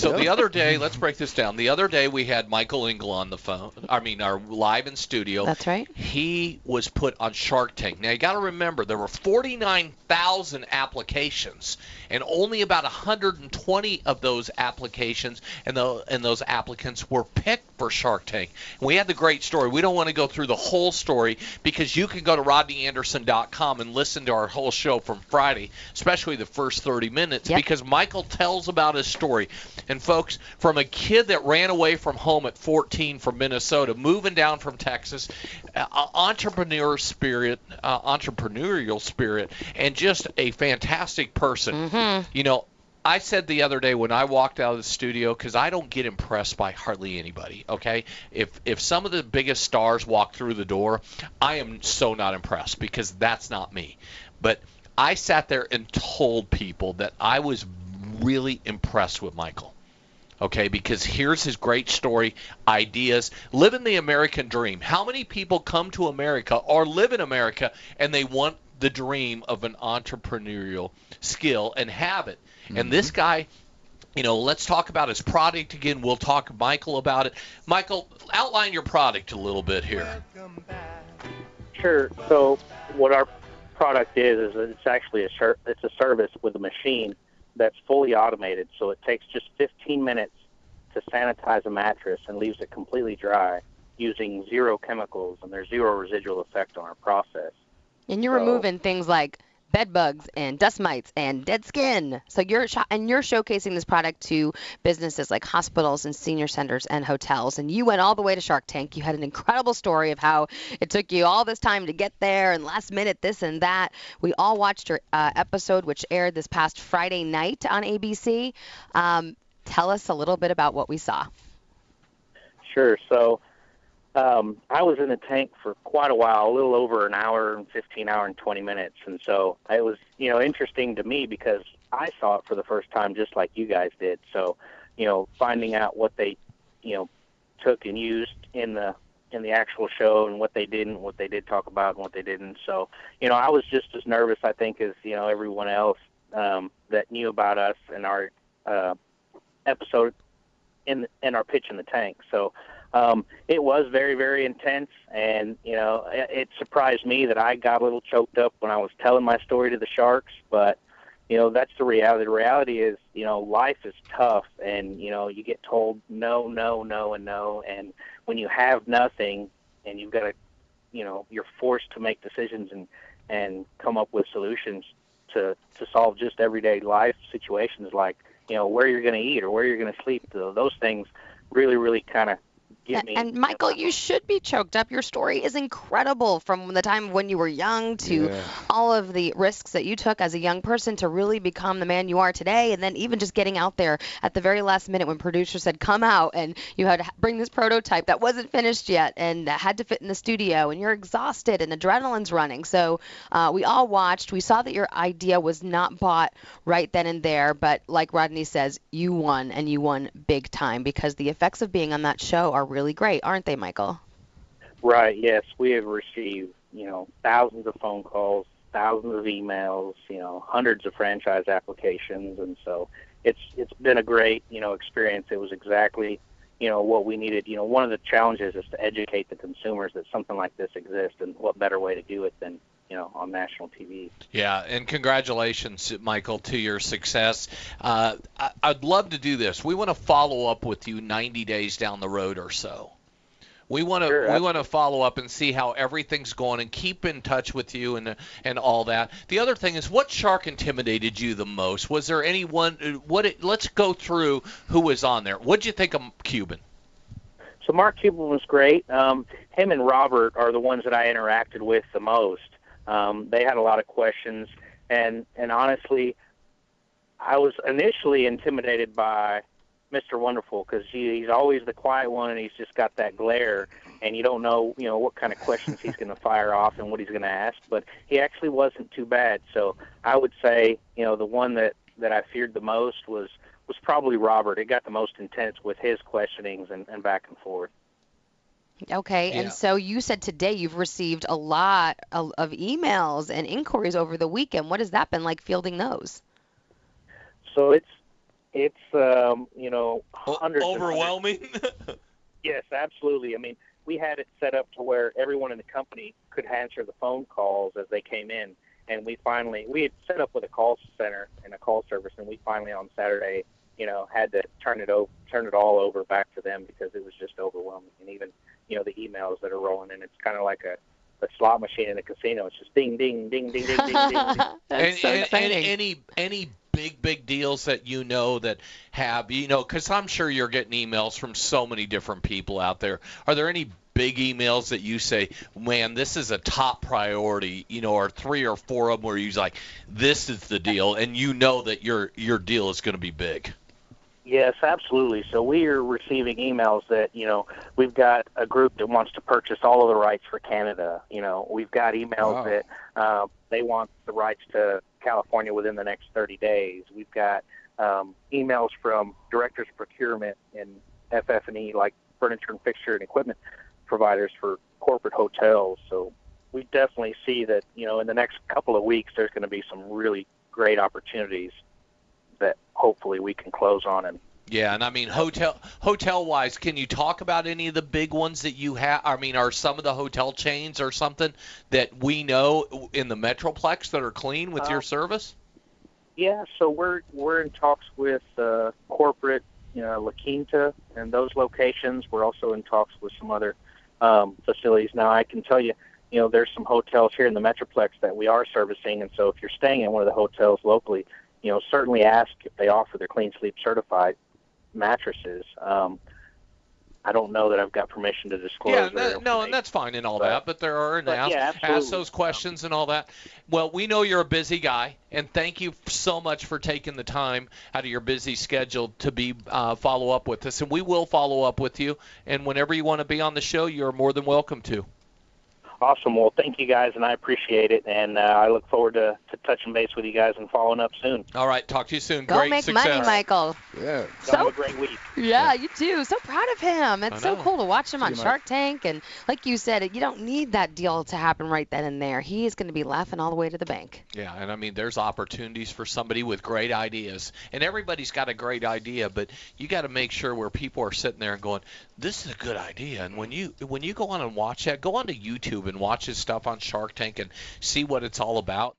So the other day, let's break this down. The other day we had Michael Ingle on the phone. Our live in studio. That's right. He was put on Shark Tank. Now you got to remember there were 49,000 applications, and only about 120 of those applications and those applicants were picked for Shark Tank. And we had the great story. We don't want to go through the whole story because you can go to RodneyAnderson.com and listen to our whole show from Friday, especially the first 30 minutes, because Michael tells about his story. And folks, from a kid that ran away from home at 14 from Minnesota, moving down from Texas, entrepreneurial spirit, and just a fantastic person. Mm-hmm. You know, I said the other day when I walked out of the studio, because I don't get impressed by hardly anybody, okay? If some of the biggest stars walk through the door, I am so not impressed because that's not me. But I sat there and told people that I was really impressed with Michael, okay? Because here's his great story, ideas, living the American dream. How many people come to America or live in America and they want the dream of an entrepreneurial skill and have it? And this guy, you know, let's talk about his product again. We'll talk Michael about it. Michael, outline your product a little bit here. Sure. So what our product is it's actually it's a service with a machine that's fully automated. So it takes just 15 minutes to sanitize a mattress and leaves it completely dry using zero chemicals, and there's zero residual effect on our process. And you're removing things like bed bugs and dust mites and dead skin. So you're showcasing this product to businesses like hospitals and senior centers and hotels. And you went all the way to Shark Tank. You had an incredible story of how it took you all this time to get there and last minute this and that. We all watched your episode, which aired this past Friday night on ABC. Tell us a little bit about what we saw. Sure. So I was in the tank for quite a while, a little over an hour and 15 hours and 20 minutes. And so it was, interesting to me because I saw it for the first time just like you guys did. So, finding out what they, took and used in the actual show and what they didn't, what they did talk about and what they didn't. So, I was just as nervous, I think, as, everyone else that knew about us and our episode in our pitch in the tank. So, it was very, very intense, and, it surprised me that I got a little choked up when I was telling my story to the Sharks, but, that's the reality. The reality is, life is tough, and, you get told no, no, no, and no, and when you have nothing and you've got to, you're forced to make decisions and come up with solutions to solve just everyday life situations like, where you're going to eat or where you're going to sleep. Those things really, really kind of get me. And Michael, you should be choked up. Your story is incredible from the time when you were young to all of the risks that you took as a young person to really become the man you are today. And then even just getting out there at the very last minute when producers said, come out, and you had to bring this prototype that wasn't finished yet and had to fit in the studio, and you're exhausted and adrenaline's running. So we all watched. We saw that your idea was not bought right then and there. But like Rodney says, you won, and you won big time because the effects of being on that show are really great, aren't they, Michael? Right, yes. We have received, thousands of phone calls, thousands of emails, hundreds of franchise applications, and so it's been a great, experience. It was exactly, what we needed. One of the challenges is to educate the consumers that something like this exists, and what better way to do it than on national TV. Yeah, and congratulations, Michael, to your success. I'd love to do this. We want to follow up with you 90 days down the road or so. We want to follow up and see how everything's going and keep in touch with you and all that. The other thing is, what shark intimidated you the most? Was there anyone? Let's go through who was on there. What did you think of Cuban? So Mark Cuban was great. Him and Robert are the ones that I interacted with the most. They had a lot of questions, and honestly, I was initially intimidated by Mr. Wonderful because he's always the quiet one, and he's just got that glare, and you don't know, what kind of questions he's going to fire off and what he's going to ask. But he actually wasn't too bad. So I would say, the one that I feared the most was probably Robert. It got the most intense with his questionings and back and forth. Okay, and so you said today you've received a lot of emails and inquiries over the weekend. What has that been like fielding those? So It's hundreds and hundreds. Overwhelming. Yes, absolutely. I mean, we had it set up to where everyone in the company could answer the phone calls as they came in, and we had set up with a call center and a call service, and we finally on Saturday, had to turn it all over back to them because it was just overwhelming. And even, the emails that are rolling in, it's kind of like a slot machine in a casino. It's just ding, ding, ding, ding, ding, ding, ding. That's so exciting. Any big deals that that have, because I'm sure you're getting emails from so many different people out there. Are there any big emails that you say, man, this is a top priority, or 3 or 4 of them where you're like, this is the deal, and that your deal is going to be big? Yes, absolutely. So we are receiving emails that, we've got a group that wants to purchase all of the rights for Canada. We've got emails that they want the rights to California within the next 30 days. We've got emails from directors of procurement and FF&E, like furniture and fixture and equipment providers for corporate hotels. So we definitely see that, in the next couple of weeks, there's going to be some really great opportunities that hopefully we can close on. And yeah, and I mean, hotel-wise, can you talk about any of the big ones that you have? I mean, are some of the hotel chains or something that we know in the Metroplex that are clean with your service? Yeah, so we're in talks with corporate, La Quinta and those locations. We're also in talks with some other facilities. Now, I can tell you, there's some hotels here in the Metroplex that we are servicing, and so if you're staying in one of the hotels locally, certainly ask if they offer their Clean Sleep certified mattresses. I don't know that I've got permission to disclose. Yeah, no, and that's fine and all that, but there are, and ask those questions and all that. Well, we know you're a busy guy, and thank you so much for taking the time out of your busy schedule to follow up with us, and we will follow up with you, and whenever you want to be on the show, you're more than welcome to. Awesome. Well, thank you guys, and I appreciate it, and I look forward to touching base with you guys and following up soon. All right. Talk to you soon. Go Great make success. money, Michael. Yeah. Have a great week. Yeah, you too. So proud of him. It's so know. cool to watch him on Mike. Shark Tank. And like you said, you don't need that deal to happen right then and there. He is going to be laughing all the way to the bank. Yeah, and I mean, there's opportunities for somebody with great ideas. And everybody's got a great idea, but you got to make sure where people are sitting there and going, this is a good idea. And when you go on and watch that, go on to YouTube and watch his stuff on Shark Tank and see what it's all about.